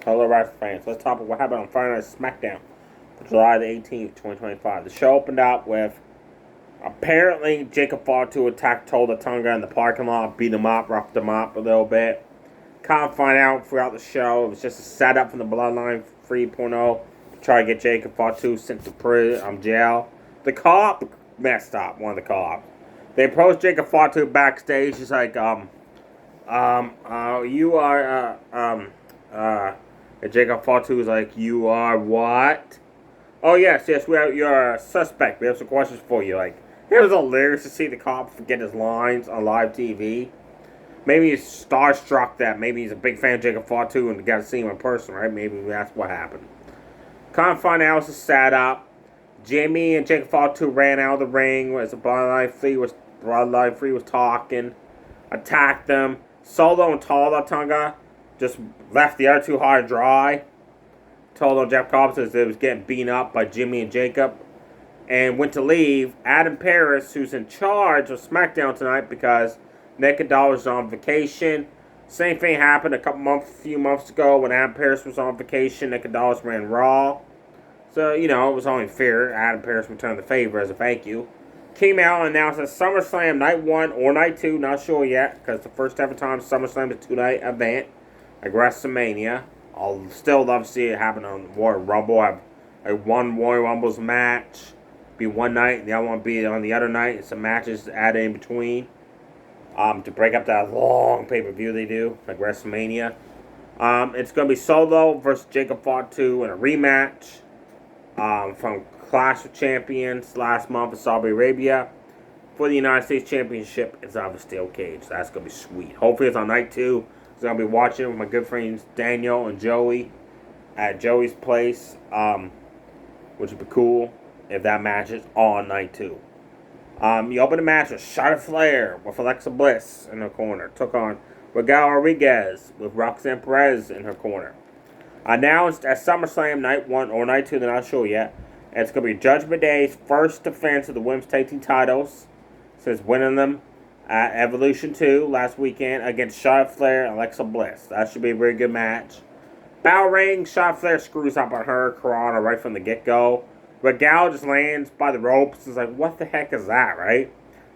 Hello, wrestling fans. Let's talk about what happened on Friday Night SmackDown for July the 18th, 2025. The show opened up with apparently Jacob Fatu attacked Tola Tonga in the parking lot, beat him up, roughed him up a little bit. Kind of find out throughout the show it was just a setup from the Bloodline 3.0 to try to get Jacob Fatu sent to prison, jail. The cop messed up, one of the cops. They approached Jacob Fatu backstage. He's like, you are, and Jacob Fatu is like, you are what? Oh, yes, you're a suspect. We have some questions for you. Like, it was hilarious to see the cop forget his lines on live TV. Maybe he's starstruck that maybe he's a big fan of Jacob Fatu and got to see him in person, right? Maybe that's what happened. Can't find out it's a setup. Jimmy and Jacob Fatu ran out of the ring as the Bloodline 3 was talking, attacked them. Solo and Tola Tonga just left the other two high and dry. Told on Jeff Cobb says they was getting beaten up by Jimmy and Jacob, and went to leave. Adam Paris, who's in charge of SmackDown tonight because Nick Adal was on vacation. Same thing happened a few months ago when Adam Paris was on vacation. Nick Adal ran Raw. So, it was only fair. Adam Paris returned the favor as a thank you. Came out and announced that SummerSlam Night 1 or Night 2, not sure yet, because the first ever time SummerSlam is a 2-night event, like WrestleMania. I'll still love to see it happen on Royal Rumble. Have one Royal Rumbles match be one night, and the other one be on the other night, and some matches added in between to break up that long pay-per-view they do, like WrestleMania. It's going to be Solo versus Jacob Fatu in a rematch from Clash of Champions last month in Saudi Arabia. For the United States Championship, it's out of a steel cage. That's going to be sweet. Hopefully it's on night 2. So I'll be watching it with my good friends Daniel and Joey at Joey's place, which would be cool if that match is on night 2. You open the match with Charlotte Flair with Alexa Bliss in her corner. Took on Raquel Rodriguez with Roxanne Perez in her corner. Announced at SummerSlam Night 1 or Night 2, they're not sure yet. And it's going to be Judgment Day's first defense of the women's tag team titles since winning them at Evolution 2 last weekend against Charlotte Flair and Alexa Bliss. That should be a very good match. Battle Ring, Charlotte Flair screws up on her Corona right from the get-go. Regal just lands by the ropes. It's like, what the heck is that, right?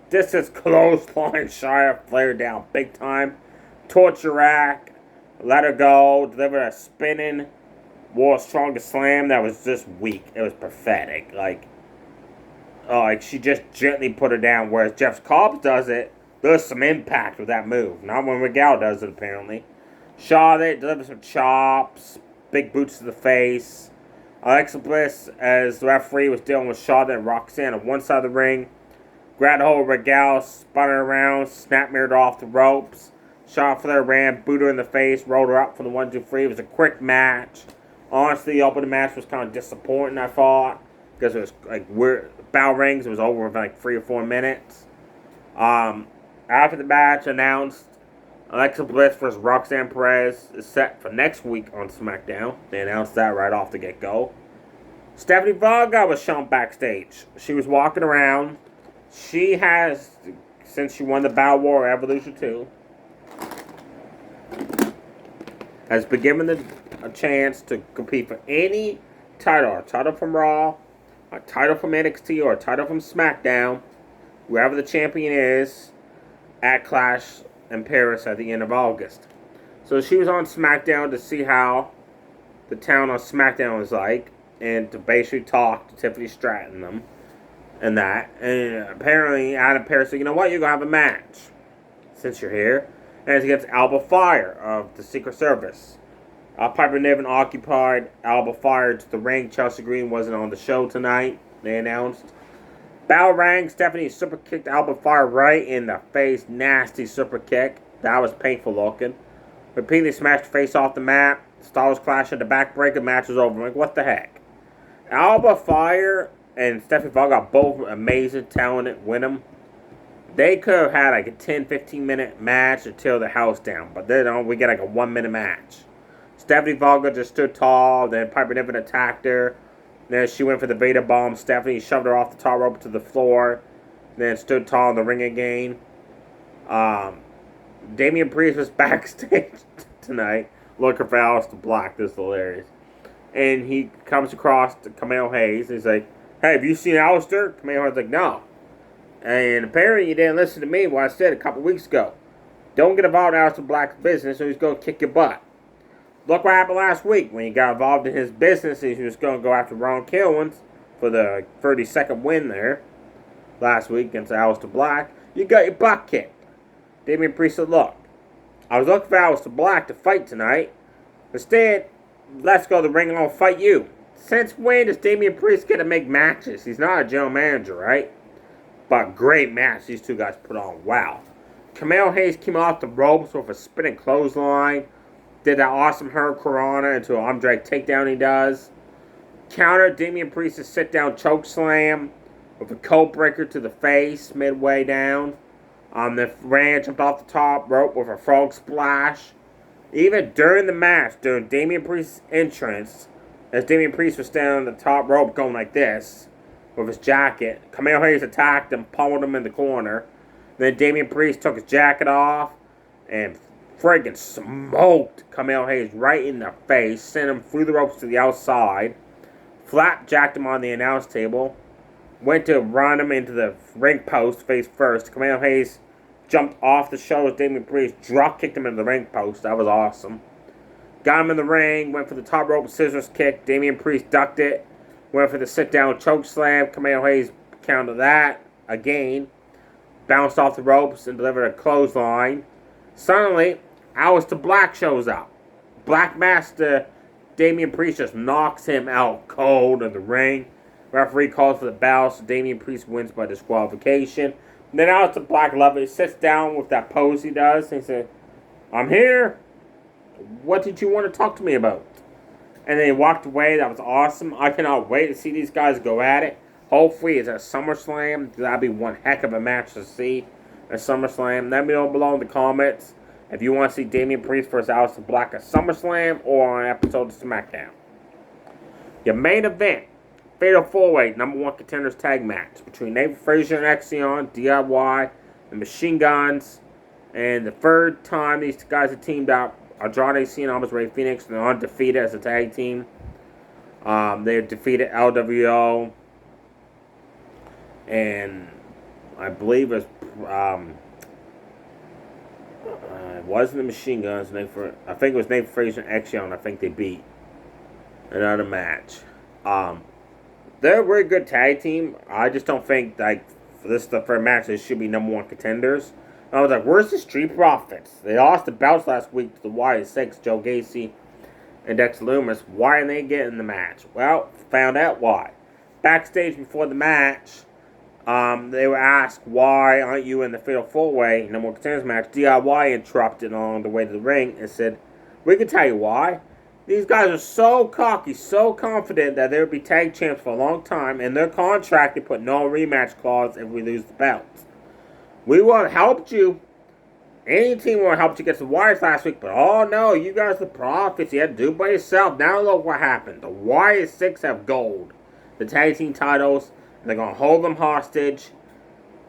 This is clothesline Charlotte Flair down big time. Torture rack, let her go, delivered a spinning World's Strongest Slam that was just weak. It was pathetic. Like she just gently put her down, whereas Jeff Cobb does it. There's some impact with that move. Not when Regal does it, apparently. Charlotte delivers some chops, big boots to the face. Alexa Bliss, as the referee, was dealing with Charlotte and Roxanne on one side of the ring. Grabbed a hold of Regal, spun her around, snap mirrored her off the ropes. Charlotte Flair ran, booted her in the face, rolled her up from the 1-2-3. It was a quick match. Honestly, the opening match was kind of disappointing, I thought, because it was like bell rings. It was over in like 3 or 4 minutes. After the match, announced Alexa Bliss versus Roxanne Perez is set for next week on SmackDown. They announced that right off the get-go. Stephanie Varga was shown backstage. She was walking around. She has, since she won the Battle War Evolution 2, has been given a chance to compete for any title. A title from Raw, a title from NXT, or a title from SmackDown. Whoever the champion is, at Clash in Paris at the end of August. So she was on SmackDown to see how the town on SmackDown was like, and to basically talk to Tiffany Stratton and that. And apparently Adam Paris said, you know what, you're going to have a match since you're here. And it's against Alba Fire of the Secret Service. Piper Niven occupied Alba Fire to the ring. Chelsea Green wasn't on the show tonight, they announced. Bell rang. Stephanie super kicked Alba Fire right in the face. Nasty super kick. That was painful looking. Repeatedly smashed the face off the mat. Stars clash into backbreaker. Match was over. I'm like, what the heck? Alba Fire and Stephanie Varga are both amazing, talented, win them. They could have had like a 10-15 minute match to tear the house down. But they don't. We get like a 1 minute match. Stephanie Varga just stood tall. Then Piper Niven attacked her. Then she went for the Vader bomb. Stephanie shoved her off the top rope to the floor. Then stood tall in the ring again. Damian Priest was backstage tonight looking for Aleister Black. This is hilarious. And he comes across to Kamehameha. He's like, "Hey, have you seen Aleister?" Kamehameha's like, "No." And apparently you didn't listen to me what I said a couple weeks ago. Don't get involved in Aleister Black's business or he's going to kick your butt. Look what happened last week when he got involved in his business and he was going to go after Ron Killings for the 32nd win there last week against Aleister Black. You got your butt kicked. Damian Priest said, "Look, I was looking for Aleister Black to fight tonight. Instead, let's go to the ring and I'll fight you." Since when does Damian Priest get to make matches? He's not a general manager, right? But great match these two guys put on. Wow. Kamehameha came off the ropes with a spinning clothesline. Did that awesome Hurricanrana into an arm drag takedown he does. Countered Damian Priest's sit-down choke slam with a code breaker to the face midway down. The Ran jumped off the top rope with a frog splash. Even during the match, during Damian Priest's entrance, as Damian Priest was standing on the top rope going like this with his jacket, Kamehameha attacked him, pummeled him in the corner. Then Damian Priest took his jacket off and friggin' smoked Kamehameha right in the face, sent him through the ropes to the outside, flapjacked him on the announce table, went to run him into the ring post face first. Kamehameha jumped off the shoulders. Damian Priest drop kicked him into the ring post. That was awesome. Got him in the ring, went for the top rope scissors kick. Damian Priest ducked it, went for the sit down choke slam. Kamehameha countered that again, bounced off the ropes and delivered a clothesline. Suddenly, Aleister Black shows up. Black Master Damian Priest just knocks him out cold in the ring. Referee calls for the bell, so Damian Priest wins by disqualification. And then Aleister Black lovely sits down with that pose he does. And he says, "I'm here. What did you want to talk to me about?" And then he walked away. That was awesome. I cannot wait to see these guys go at it. Hopefully it's at SummerSlam. That'll be one heck of a match to see at SummerSlam. Let me know below in the comments if you want to see Damian Priest versus Aleister Black at SummerSlam or on an episode of SmackDown. Your main event, Fatal 4-Way, #1 Contenders Tag Match between Nathan Frazier and Axiom, DIY, and Machine Guns. And the third time these guys have teamed up, Andrade Cien Almas, Rey Fenix, and they're undefeated as a tag team. They defeated LWO, and I believe it wasn't the Machine Guns. I think it was Nathan Frazier and Axiom. I think they beat another match. They're a very good tag team. I just don't think like this is the first match. They should be #1 contenders. I was like, where's the Street Profits? They lost the belts last week to the Wyatt Six, Joe Gacy, and Dexter Lumis. Why aren't they getting the match? Well, found out why. Backstage before the match, they were asked, why aren't you in the Fatal 4-Way #1 Contenders match? DIY interrupted along the way to the ring and said, we can tell you why. These guys are so cocky, so confident that they would be tag champs for a long time. In their contract, they put no rematch clause if we lose the belts. We would have helped you. Any team would have helped you get the Wyatts last week, but oh no, you guys are the Profits. You had to do it by yourself. Now look what happened. The Wyatt Six have gold. The tag team titles. They're going to hold them hostage.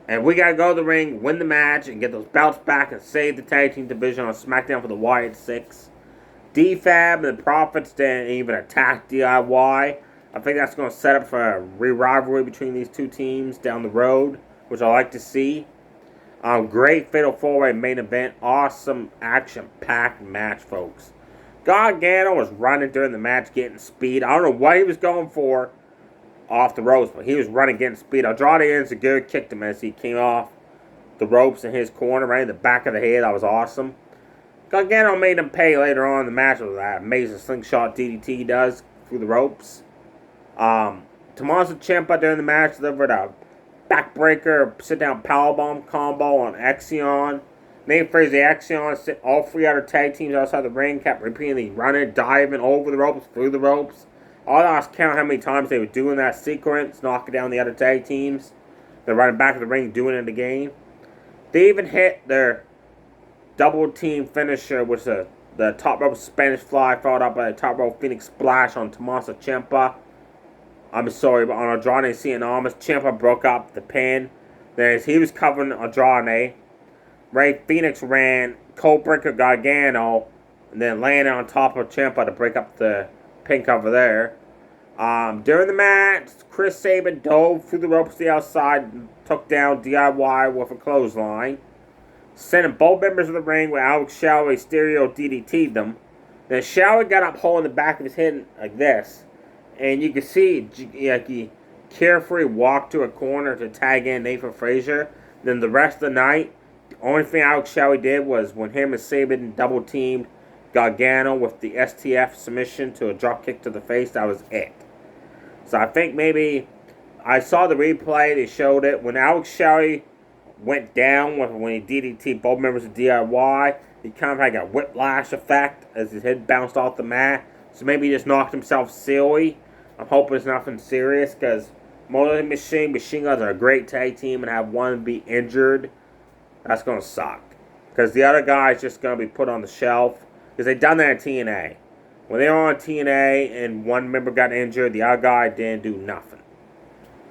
And we got to go to the ring, win the match, and get those belts back and save the tag team division on SmackDown for the Wyatt Six. DFAB and the Profits didn't even attack DIY. I think that's going to set up for a rivalry between these two teams down the road, which I like to see. Great Fatal 4-Way main event. Awesome action-packed match, folks. Gargano was running during the match, getting speed. I don't know what he was going for off the ropes, but he was running, getting speed. Andrade Enziguri kicked him as he came off the ropes in his corner, right in the back of the head. That was awesome. Gargano made him pay later on in the match with that amazing slingshot DDT he does through the ropes. Tommaso Ciampa during the match delivered a backbreaker, sit-down powerbomb combo on Axiom. Nathan Frazier, Axiom, all three other tag teams outside the ring kept repeatedly running, diving over the ropes, through the ropes. I lost count how many times they were doing that sequence, knocking down the other tag teams. They're running back to the ring, doing it again. They even hit their double team finisher, which is the top rope Spanish fly, followed up by the top rope Phoenix splash on Tommaso Ciampa. I'm sorry, but on Andrade Cien Almas, Ciampa broke up the pin. Then as he was covering Andrade, Rey Fenix ran Coldbreaker Gargano and then landed on top of Ciampa to break up the pin cover there. During the match, Chris Sabin dove through the ropes to the outside and took down DIY with a clothesline, sending both members of the ring with Alex Shelley stereo DDT'd them. Then Shelley got up holding the back of his head like this, and you can see like he carefully walked to a corner to tag in Nathan Frazier. Then the rest of the night, the only thing Alex Shelley did was when him and Sabin double teamed Gargano with the STF submission to a drop kick to the face, that was it. So I think maybe I saw the replay, they showed it. When Alex Shelley went down when he DDT'd both members of DIY, he kind of had a whiplash effect as his head bounced off the mat. So maybe he just knocked himself silly. I'm hoping it's nothing serious because Motor Machine Guns are a great tag team, and have one be injured, that's going to suck. Because the other guy's just going to be put on the shelf. Because they done that in TNA. When they were on TNA and one member got injured, the other guy didn't do nothing.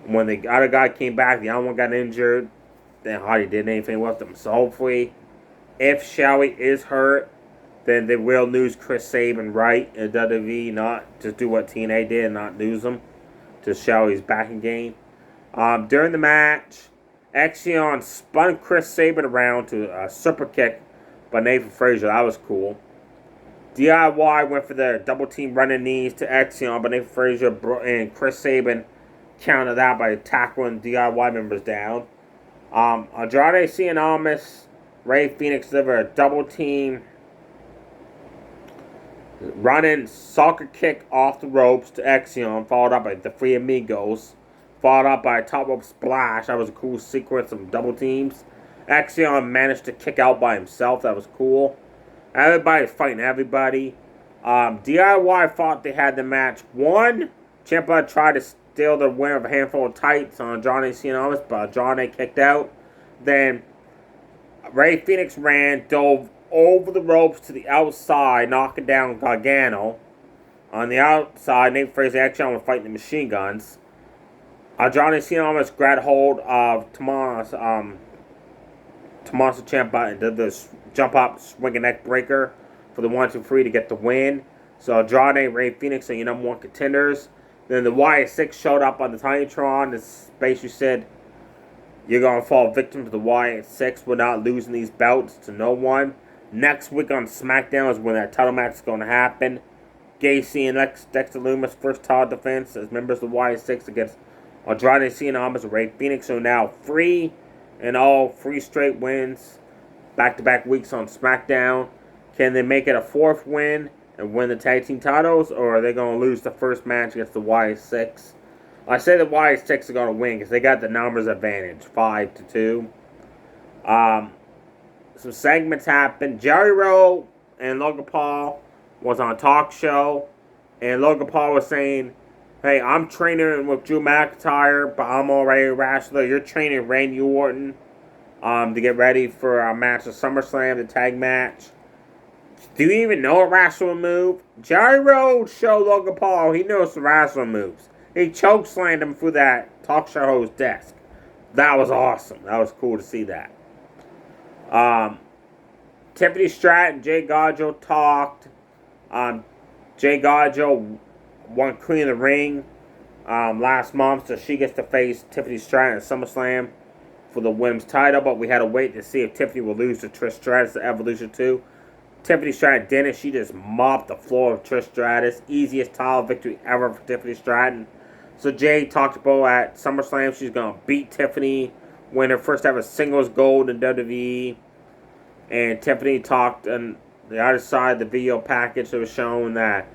When the other guy came back, the other one got injured, then Hardy did anything with them. So hopefully, if Shelley is hurt, then they will lose Chris Sabin right in WWE, not just do what TNA did and not lose him to Shelley's backing game. During the match, Axiom spun Chris Sabin around to a super kick by Nathan Frazier. That was cool. DIY went for the double team running knees to Axiom, but Nathan Frazier and Chris Sabin countered that by tackling DIY members down. Andrade Cien Almas, Ray Phoenix delivered a double team running soccer kick off the ropes to Axiom, followed up by the Three Amigos, followed up by a top rope splash. That was a cool sequence of double teams. Axiom managed to kick out by himself. That was cool. Everybody's fighting everybody. DIY thought they had the match won. Ciampa tried to steal the win of a handful of tights on Andrade Cien Almas, but Andrade kicked out. Then Ray Phoenix dove over the ropes to the outside, knocking down Gargano. On the outside, Nate Frazier actually was fighting the machine guns. Andrade Cien Almas grabbed hold of Tommaso Ciampa and did this jump up, swing a neck breaker for the 1-2-3 to get the win. So Andrade, Ray Phoenix are your number one contenders. Then the YS6 showed up on the Titantron. This basically said, you're going to fall victim to the YS6. We're not losing these belts to no one. Next week on SmackDown is when that title match is going to happen. Gacy and Dexter Lumis first title defense as members of the YS6 against Andrade Cien Almas and Ray Phoenix. So now 3 straight wins. Back-to-back weeks on SmackDown. Can they make it a 4th win and win the tag team titles, or are they going to lose the first match against the YS6? I say the YS6 are going to win because they got the numbers advantage, 5-2. Some segments happened. Jerry Rowe and Logan Paul was on a talk show, and Logan Paul was saying, hey, I'm training with Drew McIntyre, but I'm already a wrestler. You're training Randy Orton to get ready for a match at SummerSlam, the tag match. Do you even know a wrestling move? Jerry Rowe showed Logan Paul he knows the wrestling moves. He chokeslammed him through that talk show host's desk. That was awesome. That was cool to see that. Tiffany Stratton and Jay Gargano talked. Jay Gargano won Queen of the Ring last month, so she gets to face Tiffany Stratton at SummerSlam for the women's title, but we had to wait to see if Tiffany will lose to Trish Stratus at Evolution 2. Tiffany Stratton didn't. She just mopped the floor of Trish Stratus. Easiest title victory ever for Tiffany Stratton. So Jay talked about at SummerSlam she's going to beat Tiffany, win her first ever singles gold in WWE. And Tiffany talked on the other side of the video package that was showing that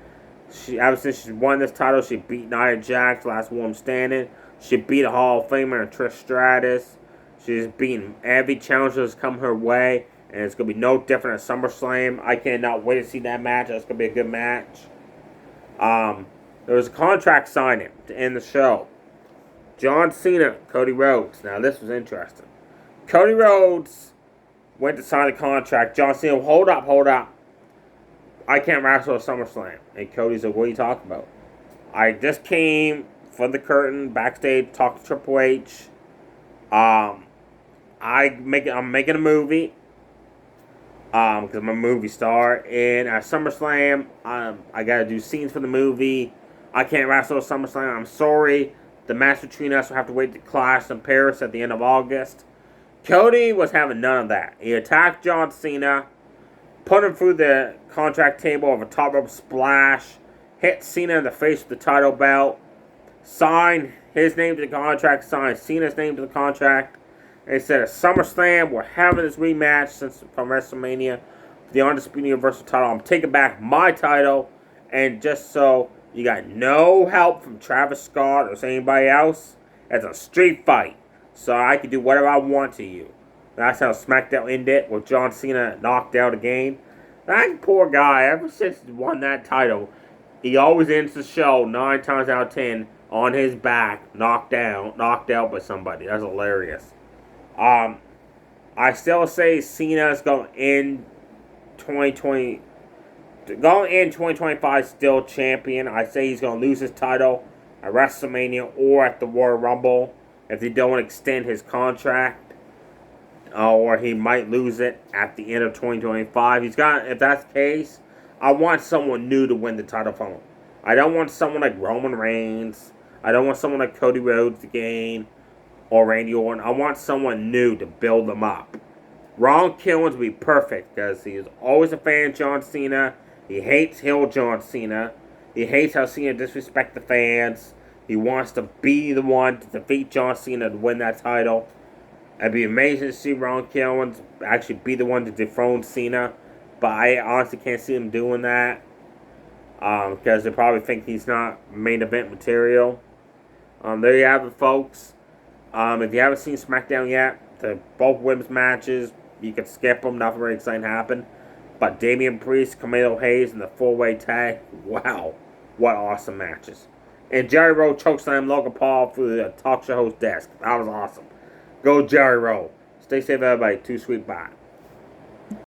ever since she won this title, she beat Nia Jax, last woman standing. She beat a Hall of Famer and Trish Stratus. She's beaten every challenger that's come her way, and it's going to be no different at SummerSlam. I cannot wait to see that match. That's going to be a good match. There was a contract signing to end the show. John Cena, Cody Rhodes. Now, this was interesting. Cody Rhodes went to sign the contract. John Cena, hold up. I can't wrestle at SummerSlam. And Cody said, what are you talking about? I just came from the curtain, backstage, talked to Triple H. I'm making a movie. because I'm a movie star. And at SummerSlam, I gotta do scenes for the movie. I can't wrestle at SummerSlam. I'm sorry. The match between us will have to wait to Clash in Paris at the end of August. Cody was having none of that. He attacked John Cena, put him through the contract table of a top rope splash, hit Cena in the face with the title belt, signed his name to the contract, signed Cena's name to the contract. And he said at SummerSlam, we're having this rematch from WrestleMania for the Undisputed Universal title. I'm taking back my title. And just so you got no help from Travis Scott or anybody else, it's a street fight. So I can do whatever I want to you. That's how SmackDown ended with John Cena knocked out again. That poor guy, ever since he won that title, he always ends the show 9 times out of 10 on his back, knocked out by somebody. That's hilarious. I still say Cena's going in 2025 still champion. I say he's going to lose his title at WrestleMania or at the Royal Rumble if they don't extend his contract. Or he might lose it at the end of 2025. If that's the case, I want someone new to win the title from him. I don't want someone like Roman Reigns. I don't want someone like Cody Rhodes again. Or Randy Orton. I want someone new to build them up. Ron Killings would be perfect because he is always a fan of John Cena. He hates heel John Cena. He hates how Cena disrespects the fans. He wants to be the one to defeat John Cena to win that title. It'd be amazing to see Ron Killings actually be the one to dethrone Cena. But I honestly can't see him doing that. Because they probably think he's not main event material. There you have it, folks. If you haven't seen SmackDown yet, both women's matches, you can skip them. Nothing very exciting happened. But Damian Priest, Carmelo Hayes, and the 4-way tag, wow, what awesome matches. And Jerry Rowe chokeslammed Logan Paul through the talk show host desk. That was awesome. Go Jerry Rowe. Stay safe, everybody. Too sweet. Bye.